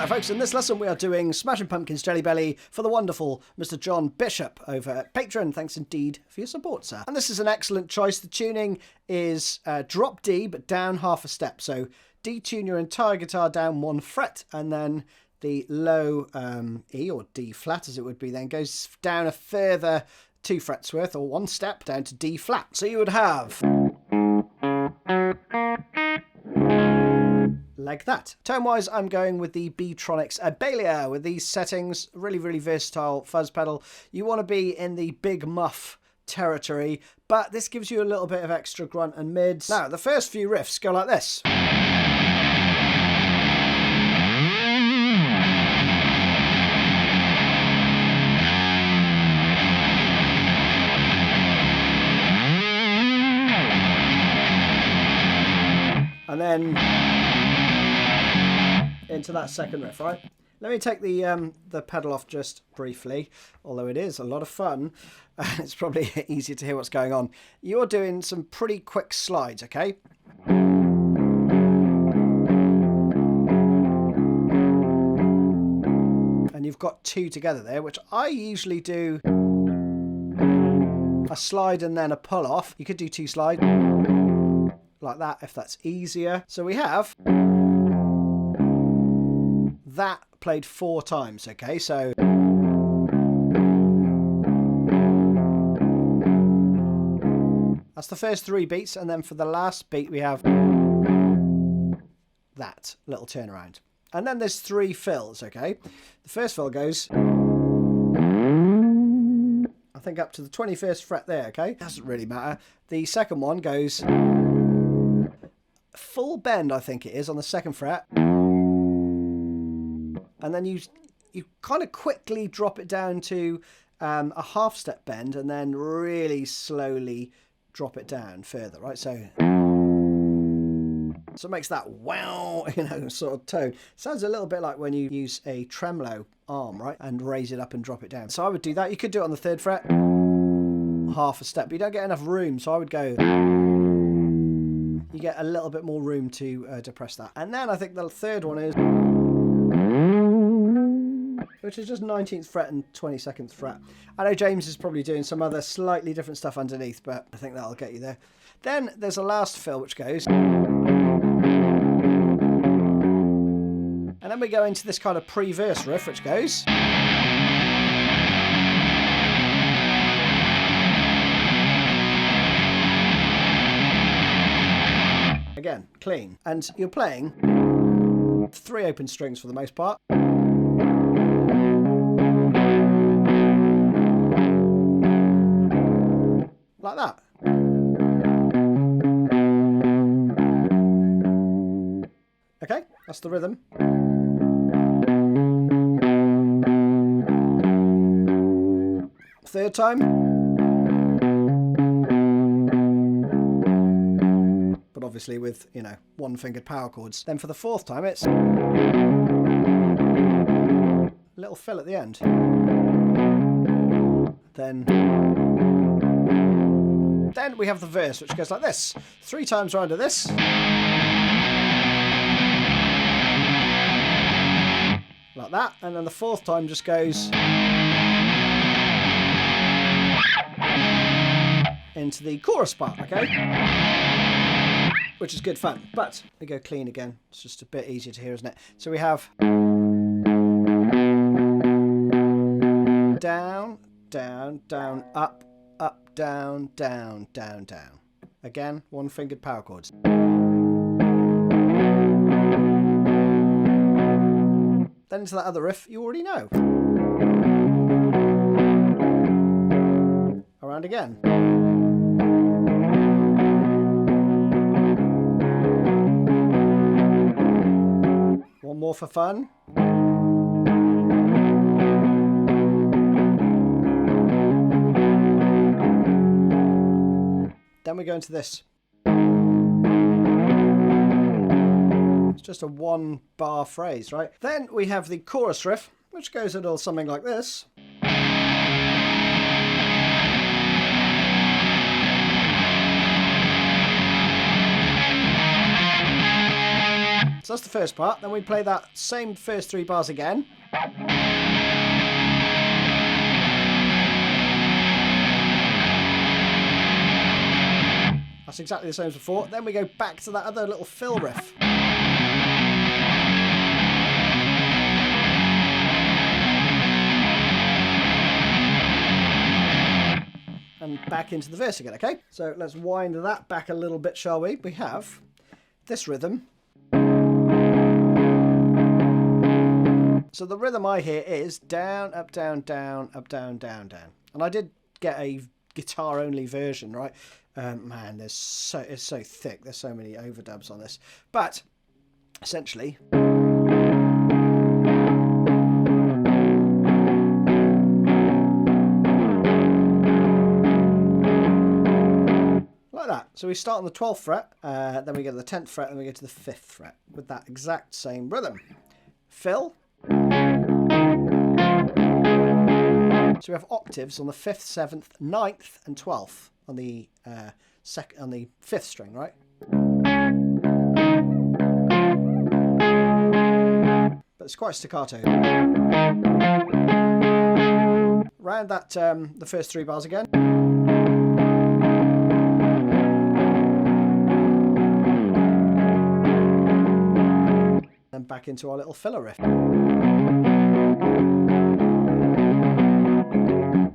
Right, folks, in this lesson we are doing Smashing Pumpkins Jelly Belly for the wonderful Mr. John Bishop over at Patreon. Thanks indeed for your support, sir. And this is an excellent choice. The tuning is drop D, but down half a step. So detune your entire guitar down 1 fret, and then the low E, or D flat as it would be then, goes down a further 2 frets worth, or 1 step down to D flat. So you would have... like that. Tone-wise, I'm going with the B-Tronics Abelia with these settings. Really, really versatile fuzz pedal. You want to be in the big muff territory, but this gives you a little bit of extra grunt and mids. Now, the first few riffs go like this. And then into that second riff, right? Let me take the pedal off just briefly, although it is a lot of fun. It's probably easier to hear what's going on. You're doing some pretty quick slides, okay? And you've got 2 together there, which I usually do a slide and then a pull off. You could do 2 slides like that if that's easier. So we have that played 4 times, okay? So that's the first 3 beats, and then for the last beat we have that little turnaround. And then there's 3 fills, okay? The first fill goes, I think, up to the 21st fret there, okay? Doesn't really matter. The second one goes full bend, I think it is, on the 2nd fret. And then you kind of quickly drop it down to a half step bend, and then really slowly drop it down further, right? So it makes that wow, sort of tone. Sounds a little bit like when you use a tremolo arm, right? And raise it up and drop it down. So I would do that. You could do it on the 3rd fret, half a step, but you don't get enough room. So I would go... You get a little bit more room to depress that. And then I think the 3rd one is... which is just 19th fret and 22nd fret. I know James is probably doing some other slightly different stuff underneath, but I think that'll get you there. Then there's a last fill which goes... And then we go into this kind of pre-verse riff which goes... Again, clean. And you're playing 3 open strings for the most part. Like that. Okay, that's the rhythm. 3rd time. But obviously with, 1-fingered power chords. Then for the 4th time it's a little fill at the end. Then we have the verse, which goes like this. 3 times round to this. Like that. And then the 4th time just goes into the chorus part, okay? Which is good fun. But we go clean again. It's just a bit easier to hear, isn't it? So we have down, down, down, up, up, down, down, down, down. Again, 1-fingered power chords. Then into that other riff you already know. Around again. One more for fun. Then we go into this. It's just a 1-bar phrase, right? Then we have the chorus riff, which goes a little something like this. So that's the first part. Then we play that same first 3 bars again. That's exactly the same as before. Then we go back to that other little fill riff. And back into the verse again, okay? So let's wind that back a little bit, shall we? We have this rhythm. So the rhythm I hear is down, up, down, down, up, down, down, down. And I did get a guitar-only version, right? Man, it's so thick. There's so many overdubs on this. But essentially... like that. So we start on the 12th fret, then we go to the 10th fret, and we go to the 5th fret with that exact same rhythm. Fill. So we have octaves on the 5th, 7th, 9th, and 12th on the on the 5th string, right? But it's quite staccato. Round that the first 3 bars again. And back into our little filler riff.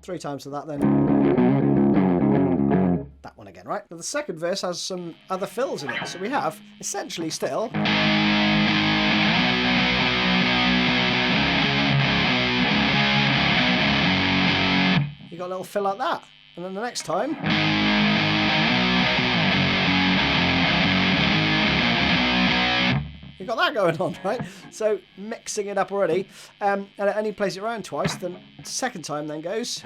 3 times of that then. That one again, right? Now the second verse has some other fills in it. So we have, essentially still... you got a little fill like that. And then the next time... you got that going on, right? So mixing it up already. And it only plays it around twice. The second time then goes...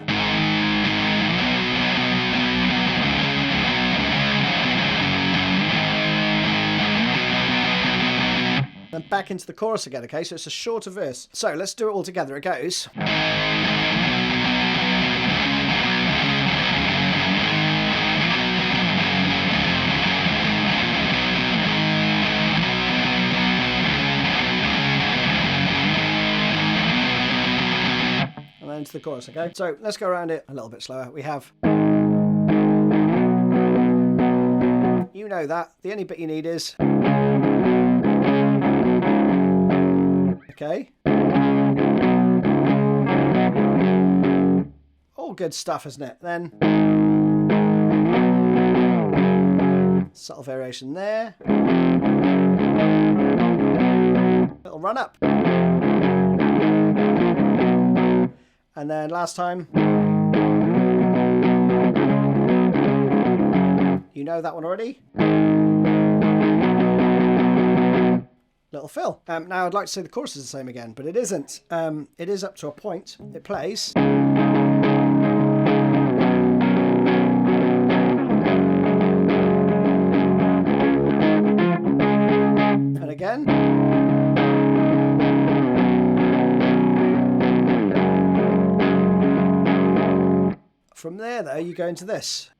then back into the chorus again, okay? So it's a shorter verse. So let's do it all together. It goes... and then into the chorus, okay? So let's go around it a little bit slower. We have... you know that. The only bit you need is... okay. All good stuff, isn't it? Then subtle variation there. Little run up. And then last time. You know that one already. Little fill. Now I'd like to say the chorus is the same again, but it isn't. It is up to a point. It plays. And again. From there, though, you go into this.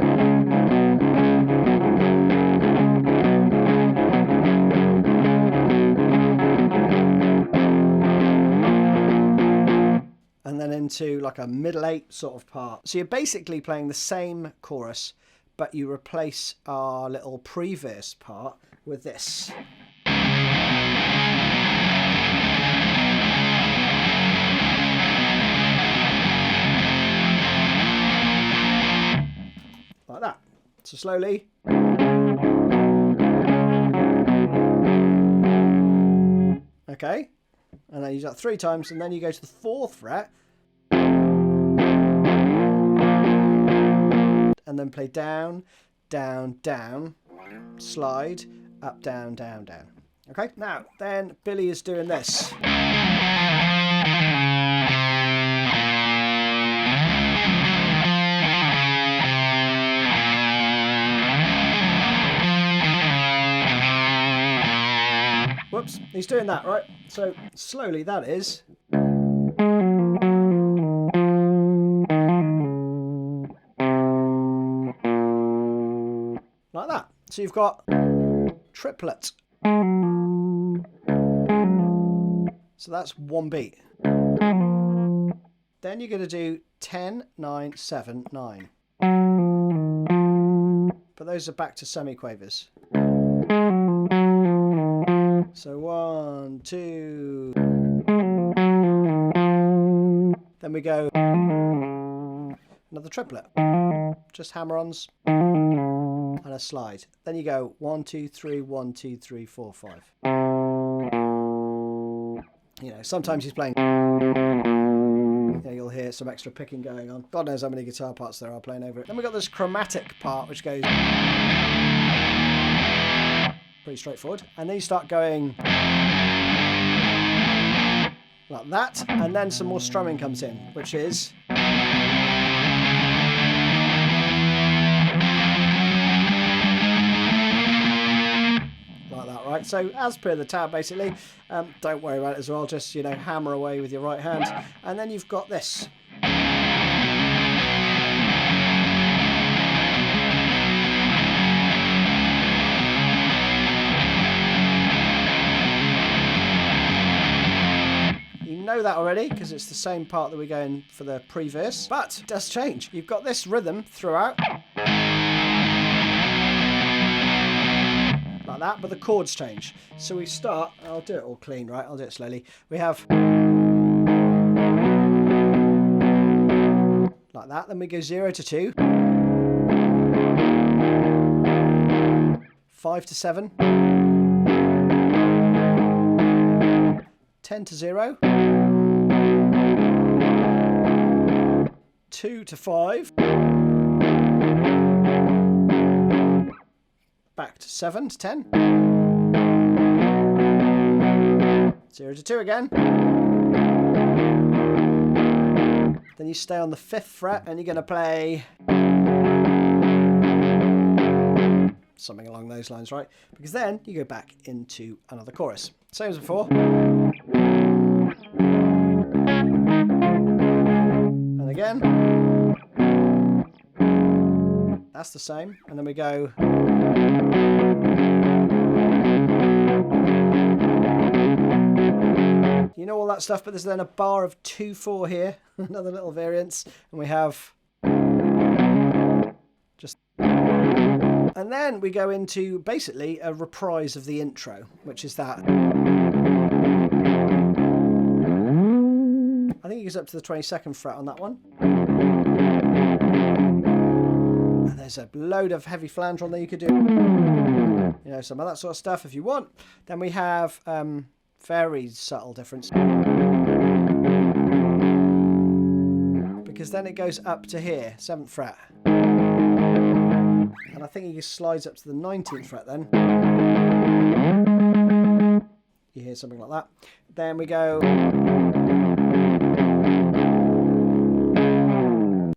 And then into like a middle 8 sort of part. So you're basically playing the same chorus, but you replace our little pre-verse part with this. Like that. So slowly. Okay. And then you do that 3 times, and then you go to the 4th fret. And then play down, down, down, slide, up, down, down, down. Okay, now, then Billy is doing this. Whoops, he's doing that, right? So, slowly that is. Like that. So you've got triplet. So that's one beat. Then you're going to do 10, 9, 7, 9. But those are back to semiquavers. So 1, 2. Then we go another triplet. Just hammer-ons and a slide. Then you go 1, 2, 3, 1, 2, 3, 4, 5. You know, sometimes he's playing. Yeah, you'll hear some extra picking going on. God knows how many guitar parts there are playing over it. Then we've got this chromatic part, which goes pretty straightforward. And then you start going like that. And then some more strumming comes in, which is... Right, so as per the tab, basically, don't worry about it as well, just, you know, hammer away with your right hand, and then you've got this. You know that already, because it's the same part that we're going for the pre-verse, but it does change. You've got this rhythm throughout. That, but the chords change. So we start, I'll do it all clean, right? I'll do it slowly. We have like that, then we go 0 to 2, 5 to 7, 10 to 0, 2 to 5, back to 7 to 10, 0 to 2 again. Then you stay on the 5th fret and you're going to play something along those lines, right? Because then you go back into another chorus. Same as before. And again. That's the same. And then we go... You know all that stuff, but there's then a bar of 2/4 here, another little variance, and we have just, and then we go into basically a reprise of the intro, which is that. I think it goes up to the 22nd fret on that one. And there's a load of heavy flanger on there you could do, you know, some of that sort of stuff if you want. Then we have very subtle difference, because then it goes up to here, 7th fret, and I think he just slides up to the 19th fret. Then you hear something like that. Then we go,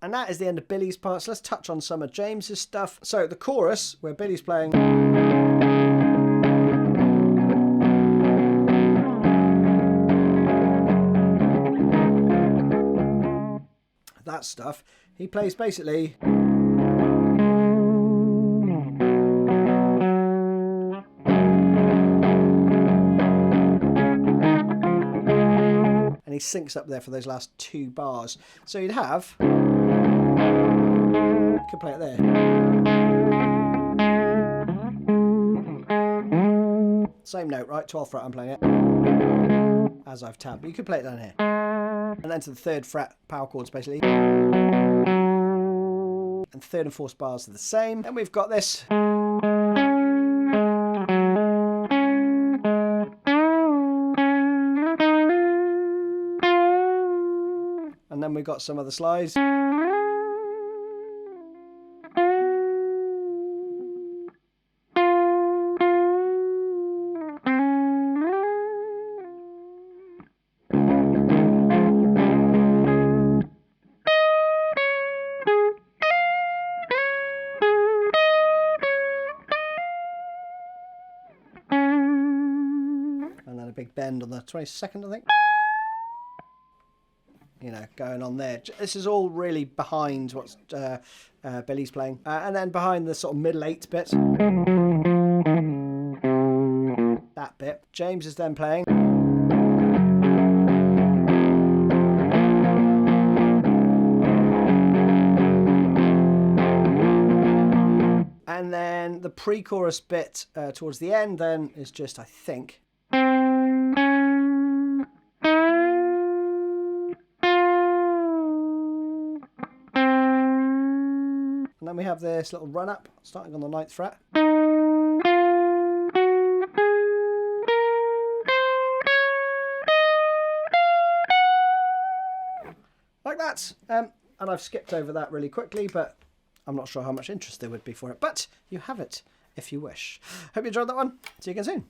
and that is the end of Billy's parts. Let's touch on some of James's stuff. So the chorus, where Billy's playing that stuff, he plays basically and he syncs up there for those last 2 bars. So you'd have, you could play it there, same note, right? 12th fret, I'm playing it as I've tabbed, but you could play it down here. And then to the 3rd fret, power chords basically. And 3rd and 4th bars are the same. Then we've got this. And then we've got some other slides. Big bend on the 22nd, I think. You know, going on there. This is all really behind what Billy's playing. And then behind the sort of middle 8th bit. That bit. James is then playing. then the pre-chorus bit towards the end then is just, I think... And then we have this little run-up, starting on the 9th fret. Like that. And I've skipped over that really quickly, but I'm not sure how much interest there would be for it. But you have it if you wish. Hope you enjoyed that one. See you again soon.